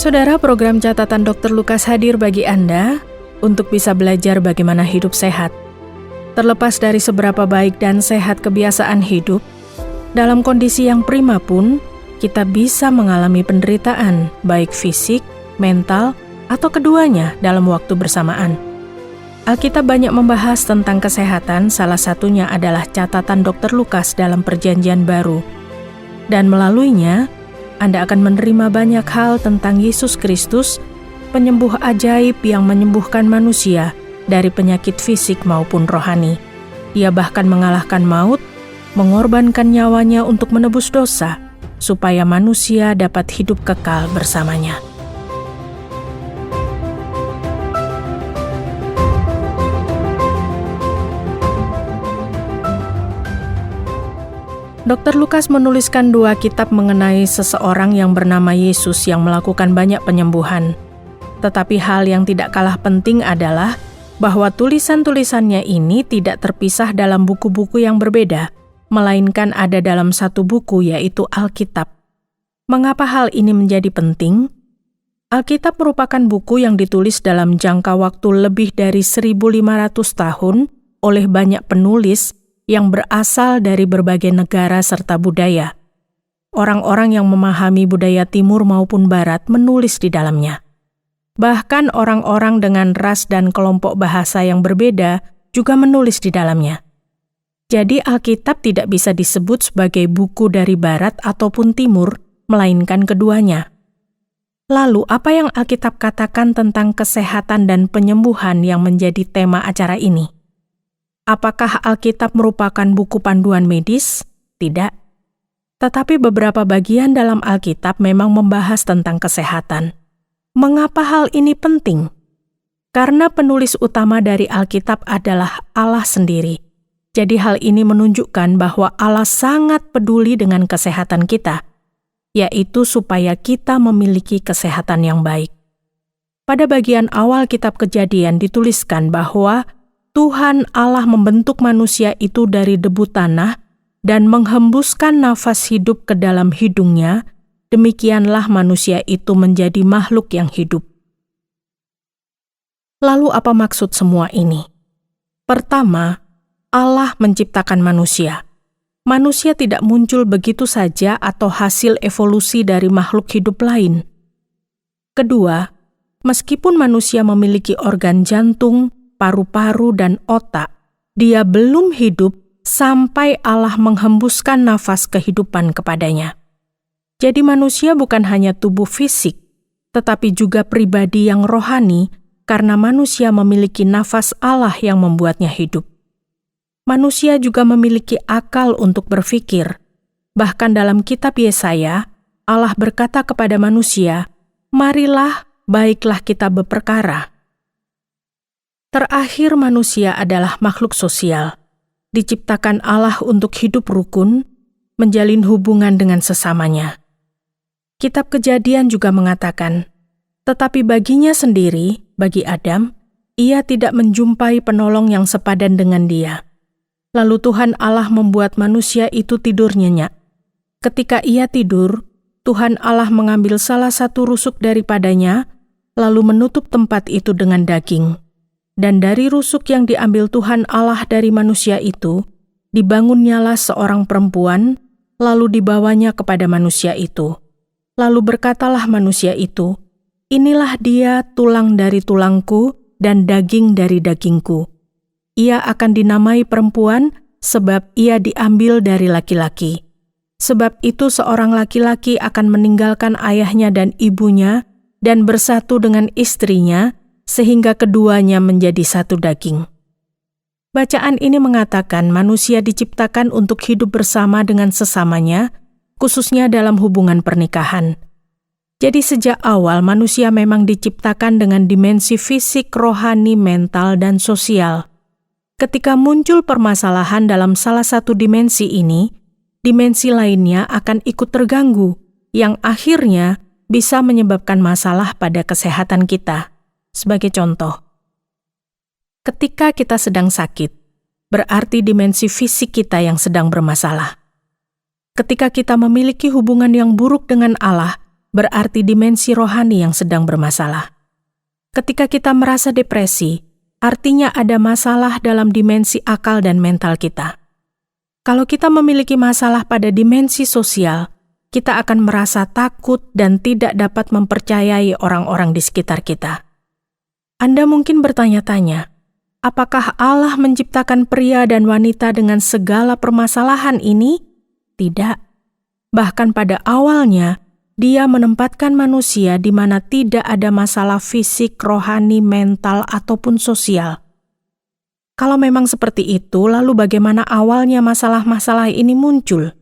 Saudara, program catatan Dr. Lukas hadir bagi Anda untuk bisa belajar bagaimana hidup sehat. Terlepas dari seberapa baik dan sehat kebiasaan hidup, dalam kondisi yang prima pun, kita bisa mengalami penderitaan, baik fisik, mental, atau keduanya dalam waktu bersamaan. Alkitab banyak membahas tentang kesehatan, salah satunya adalah catatan Dr. Lukas dalam Perjanjian Baru. Dan melaluinya, Anda akan menerima banyak hal tentang Yesus Kristus, penyembuh ajaib yang menyembuhkan manusia dari penyakit fisik maupun rohani. Ia bahkan mengalahkan maut, mengorbankan nyawanya untuk menebus dosa, supaya manusia dapat hidup kekal bersamanya. Dr. Lukas menuliskan 2 kitab mengenai seseorang yang bernama Yesus yang melakukan banyak penyembuhan. Tetapi hal yang tidak kalah penting adalah bahwa tulisan-tulisannya ini tidak terpisah dalam buku-buku yang berbeda, melainkan ada dalam satu buku, yaitu Alkitab. Mengapa hal ini menjadi penting? Alkitab merupakan buku yang ditulis dalam jangka waktu lebih dari 1.500 tahun oleh banyak penulis yang berasal dari berbagai negara serta budaya. Orang-orang yang memahami budaya timur maupun barat menulis di dalamnya. Bahkan orang-orang dengan ras dan kelompok bahasa yang berbeda juga menulis di dalamnya. Jadi Alkitab tidak bisa disebut sebagai buku dari barat ataupun timur, melainkan keduanya. Lalu apa yang Alkitab katakan tentang kesehatan dan penyembuhan yang menjadi tema acara ini? Apakah Alkitab merupakan buku panduan medis? Tidak. Tetapi beberapa bagian dalam Alkitab memang membahas tentang kesehatan. Mengapa hal ini penting? Karena penulis utama dari Alkitab adalah Allah sendiri. Jadi hal ini menunjukkan bahwa Allah sangat peduli dengan kesehatan kita, yaitu supaya kita memiliki kesehatan yang baik. Pada bagian awal kitab Kejadian dituliskan bahwa Tuhan Allah membentuk manusia itu dari debu tanah dan menghembuskan nafas hidup ke dalam hidungnya, demikianlah manusia itu menjadi makhluk yang hidup. Lalu apa maksud semua ini? Pertama, Allah menciptakan manusia. Manusia tidak muncul begitu saja atau hasil evolusi dari makhluk hidup lain. Kedua, meskipun manusia memiliki organ jantung, paru-paru, dan otak, dia belum hidup sampai Allah menghembuskan nafas kehidupan kepadanya. Jadi manusia bukan hanya tubuh fisik, tetapi juga pribadi yang rohani karena manusia memiliki nafas Allah yang membuatnya hidup. Manusia juga memiliki akal untuk berpikir. Bahkan dalam kitab Yesaya, Allah berkata kepada manusia, "Marilah, baiklah kita berperkara." Terakhir, manusia adalah makhluk sosial. Diciptakan Allah untuk hidup rukun, menjalin hubungan dengan sesamanya. Kitab Kejadian juga mengatakan, tetapi baginya sendiri, bagi Adam, ia tidak menjumpai penolong yang sepadan dengan dia. Lalu Tuhan Allah membuat manusia itu tidur nyenyak. Ketika ia tidur, Tuhan Allah mengambil salah satu rusuk daripadanya, lalu menutup tempat itu dengan daging. Dan dari rusuk yang diambil Tuhan Allah dari manusia itu, dibangunnyalah seorang perempuan, lalu dibawanya kepada manusia itu. Lalu berkatalah manusia itu, "Inilah dia tulang dari tulangku dan daging dari dagingku. Ia akan dinamai perempuan sebab ia diambil dari laki-laki. Sebab itu seorang laki-laki akan meninggalkan ayahnya dan ibunya dan bersatu dengan istrinya, sehingga keduanya menjadi satu daging." Bacaan ini mengatakan manusia diciptakan untuk hidup bersama dengan sesamanya, khususnya dalam hubungan pernikahan. Jadi sejak awal manusia memang diciptakan dengan dimensi fisik, rohani, mental, dan sosial. Ketika muncul permasalahan dalam salah satu dimensi ini, dimensi lainnya akan ikut terganggu, yang akhirnya bisa menyebabkan masalah pada kesehatan kita. Sebagai contoh, ketika kita sedang sakit, berarti dimensi fisik kita yang sedang bermasalah. Ketika kita memiliki hubungan yang buruk dengan Allah, berarti dimensi rohani yang sedang bermasalah. Ketika kita merasa depresi, artinya ada masalah dalam dimensi akal dan mental kita. Kalau kita memiliki masalah pada dimensi sosial, kita akan merasa takut dan tidak dapat mempercayai orang-orang di sekitar kita. Anda mungkin bertanya-tanya, apakah Allah menciptakan pria dan wanita dengan segala permasalahan ini? Tidak. Bahkan pada awalnya, Dia menempatkan manusia di mana tidak ada masalah fisik, rohani, mental, ataupun sosial. Kalau memang seperti itu, lalu bagaimana awalnya masalah-masalah ini muncul?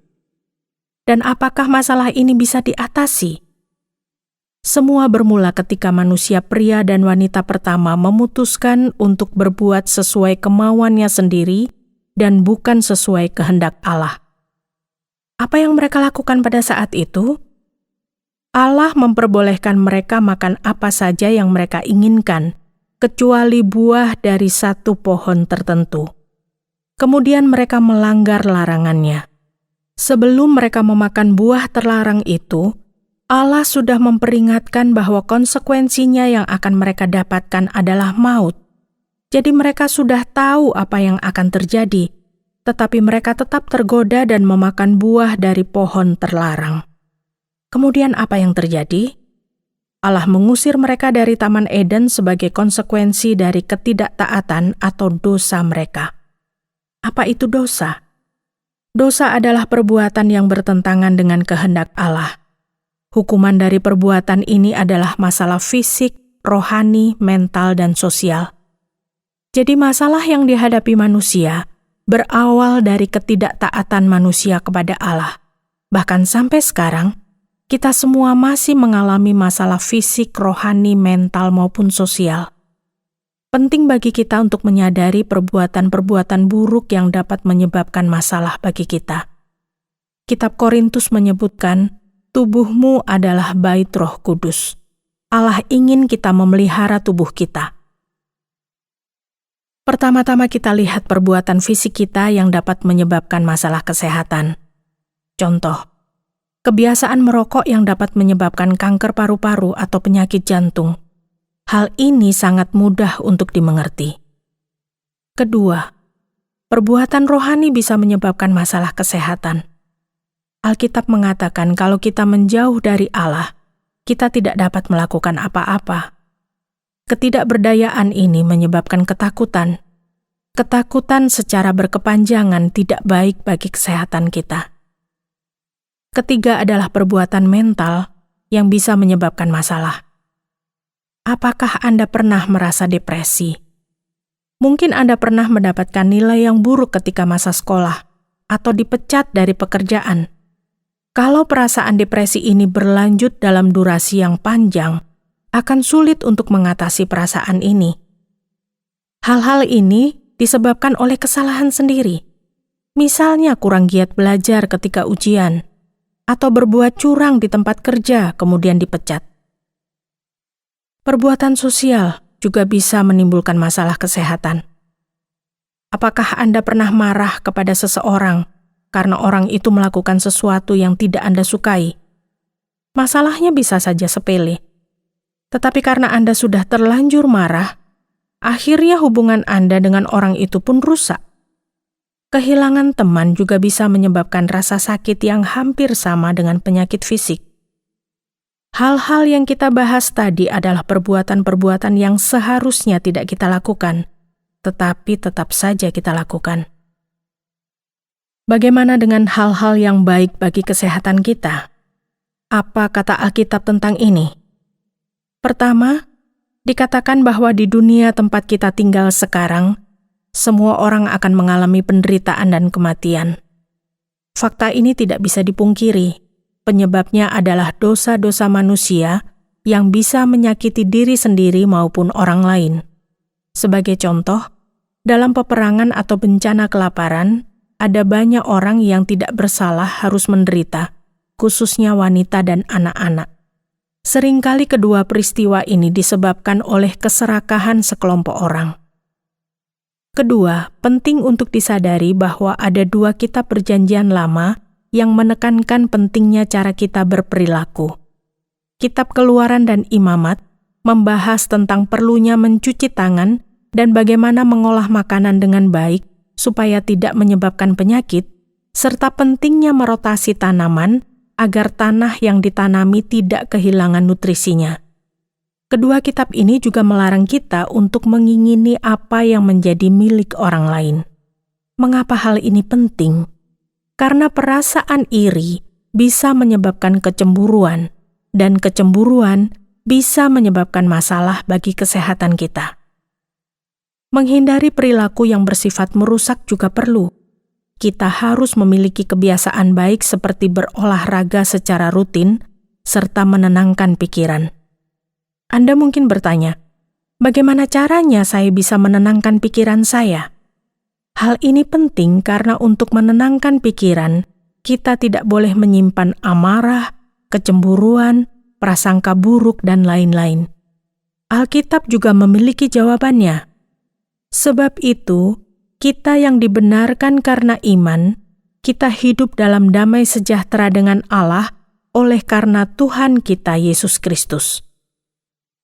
Dan apakah masalah ini bisa diatasi? Semua bermula ketika manusia pria dan wanita pertama memutuskan untuk berbuat sesuai kemauannya sendiri dan bukan sesuai kehendak Allah. Apa yang mereka lakukan pada saat itu? Allah memperbolehkan mereka makan apa saja yang mereka inginkan, kecuali buah dari satu pohon tertentu. Kemudian mereka melanggar larangannya. Sebelum mereka memakan buah terlarang itu, Allah sudah memperingatkan bahwa konsekuensinya yang akan mereka dapatkan adalah maut. Jadi mereka sudah tahu apa yang akan terjadi, tetapi mereka tetap tergoda dan memakan buah dari pohon terlarang. Kemudian apa yang terjadi? Allah mengusir mereka dari Taman Eden sebagai konsekuensi dari ketidaktaatan atau dosa mereka. Apa itu dosa? Dosa adalah perbuatan yang bertentangan dengan kehendak Allah. Hukuman dari perbuatan ini adalah masalah fisik, rohani, mental, dan sosial. Jadi masalah yang dihadapi manusia berawal dari ketidaktaatan manusia kepada Allah. Bahkan sampai sekarang, kita semua masih mengalami masalah fisik, rohani, mental, maupun sosial. Penting bagi kita untuk menyadari perbuatan-perbuatan buruk yang dapat menyebabkan masalah bagi kita. Kitab Korintus menyebutkan, tubuhmu adalah bait Roh Kudus. Allah ingin kita memelihara tubuh kita. Pertama-tama kita lihat perbuatan fisik kita yang dapat menyebabkan masalah kesehatan. Contoh, kebiasaan merokok yang dapat menyebabkan kanker paru-paru atau penyakit jantung. Hal ini sangat mudah untuk dimengerti. Kedua, perbuatan rohani bisa menyebabkan masalah kesehatan. Alkitab mengatakan kalau kita menjauh dari Allah, kita tidak dapat melakukan apa-apa. Ketidakberdayaan ini menyebabkan ketakutan. Ketakutan secara berkepanjangan tidak baik bagi kesehatan kita. Ketiga adalah perbuatan mental yang bisa menyebabkan masalah. Apakah Anda pernah merasa depresi? Mungkin Anda pernah mendapatkan nilai yang buruk ketika masa sekolah atau dipecat dari pekerjaan. Kalau perasaan depresi ini berlanjut dalam durasi yang panjang, akan sulit untuk mengatasi perasaan ini. Hal-hal ini disebabkan oleh kesalahan sendiri. Misalnya kurang giat belajar ketika ujian, atau berbuat curang di tempat kerja kemudian dipecat. Perbuatan sosial juga bisa menimbulkan masalah kesehatan. Apakah Anda pernah marah kepada seseorang karena orang itu melakukan sesuatu yang tidak Anda sukai? Masalahnya bisa saja sepele. Tetapi karena Anda sudah terlanjur marah, akhirnya hubungan Anda dengan orang itu pun rusak. Kehilangan teman juga bisa menyebabkan rasa sakit yang hampir sama dengan penyakit fisik. Hal-hal yang kita bahas tadi adalah perbuatan-perbuatan yang seharusnya tidak kita lakukan, tetapi tetap saja kita lakukan. Bagaimana dengan hal-hal yang baik bagi kesehatan kita? Apa kata Alkitab tentang ini? Pertama, dikatakan bahwa di dunia tempat kita tinggal sekarang, semua orang akan mengalami penderitaan dan kematian. Fakta ini tidak bisa dipungkiri. Penyebabnya adalah dosa-dosa manusia yang bisa menyakiti diri sendiri maupun orang lain. Sebagai contoh, dalam peperangan atau bencana kelaparan, ada banyak orang yang tidak bersalah harus menderita, khususnya wanita dan anak-anak. Seringkali kedua peristiwa ini disebabkan oleh keserakahan sekelompok orang. Kedua, penting untuk disadari bahwa ada dua kitab Perjanjian Lama yang menekankan pentingnya cara kita berperilaku. Kitab Keluaran dan Imamat membahas tentang perlunya mencuci tangan dan bagaimana mengolah makanan dengan baik supaya tidak menyebabkan penyakit, serta pentingnya merotasi tanaman agar tanah yang ditanami tidak kehilangan nutrisinya. Kedua kitab ini juga melarang kita untuk mengingini apa yang menjadi milik orang lain. Mengapa hal ini penting? Karena perasaan iri bisa menyebabkan kecemburuan, dan kecemburuan bisa menyebabkan masalah bagi kesehatan kita. Menghindari perilaku yang bersifat merusak juga perlu. Kita harus memiliki kebiasaan baik seperti berolahraga secara rutin, serta menenangkan pikiran. Anda mungkin bertanya, bagaimana caranya saya bisa menenangkan pikiran saya? Hal ini penting karena untuk menenangkan pikiran, kita tidak boleh menyimpan amarah, kecemburuan, prasangka buruk, dan lain-lain. Alkitab juga memiliki jawabannya. Sebab itu, kita yang dibenarkan karena iman, kita hidup dalam damai sejahtera dengan Allah oleh karena Tuhan kita Yesus Kristus.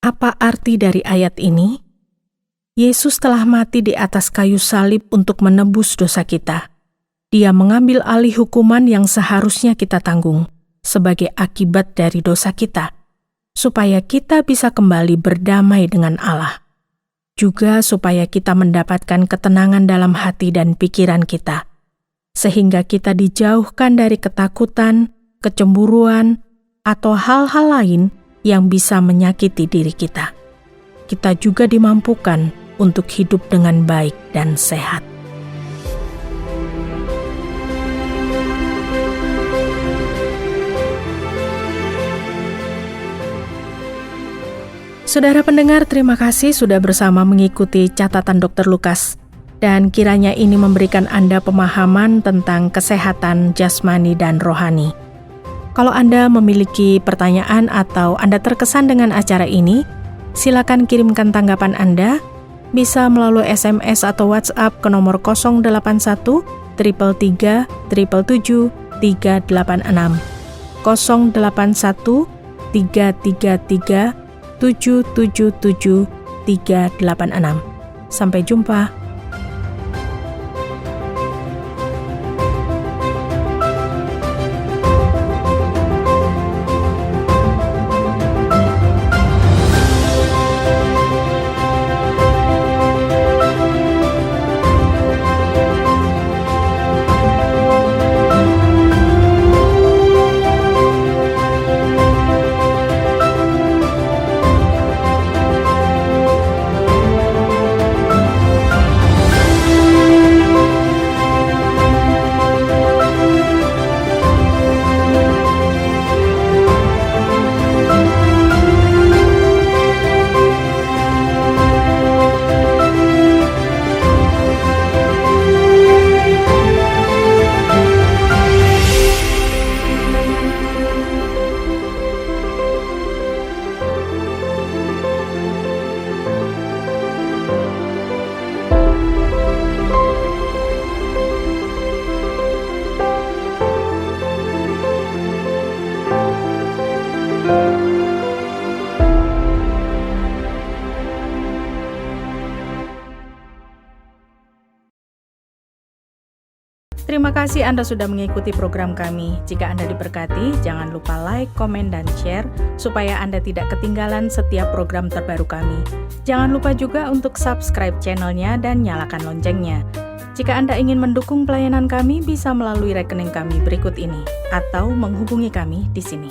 Apa arti dari ayat ini? Yesus telah mati di atas kayu salib untuk menebus dosa kita. Dia mengambil alih hukuman yang seharusnya kita tanggung sebagai akibat dari dosa kita, supaya kita bisa kembali berdamai dengan Allah. Juga supaya kita mendapatkan ketenangan dalam hati dan pikiran kita, sehingga kita dijauhkan dari ketakutan, kecemburuan, atau hal-hal lain yang bisa menyakiti diri kita. Kita juga dimampukan untuk hidup dengan baik dan sehat. Saudara pendengar, terima kasih sudah bersama mengikuti catatan Dr. Lukas. Dan kiranya ini memberikan Anda pemahaman tentang kesehatan jasmani dan rohani. Kalau Anda memiliki pertanyaan atau Anda terkesan dengan acara ini, silakan kirimkan tanggapan Anda, bisa melalui SMS atau WhatsApp ke nomor 081 333 777 386, 081 333 777 386. Sampai jumpa. Terima kasih Anda sudah mengikuti program kami. Jika Anda diberkati, jangan lupa like, komen, dan share supaya Anda tidak ketinggalan setiap program terbaru kami. Jangan lupa juga untuk subscribe channelnya dan nyalakan loncengnya. Jika Anda ingin mendukung pelayanan kami, bisa melalui rekening kami berikut ini atau menghubungi kami di sini.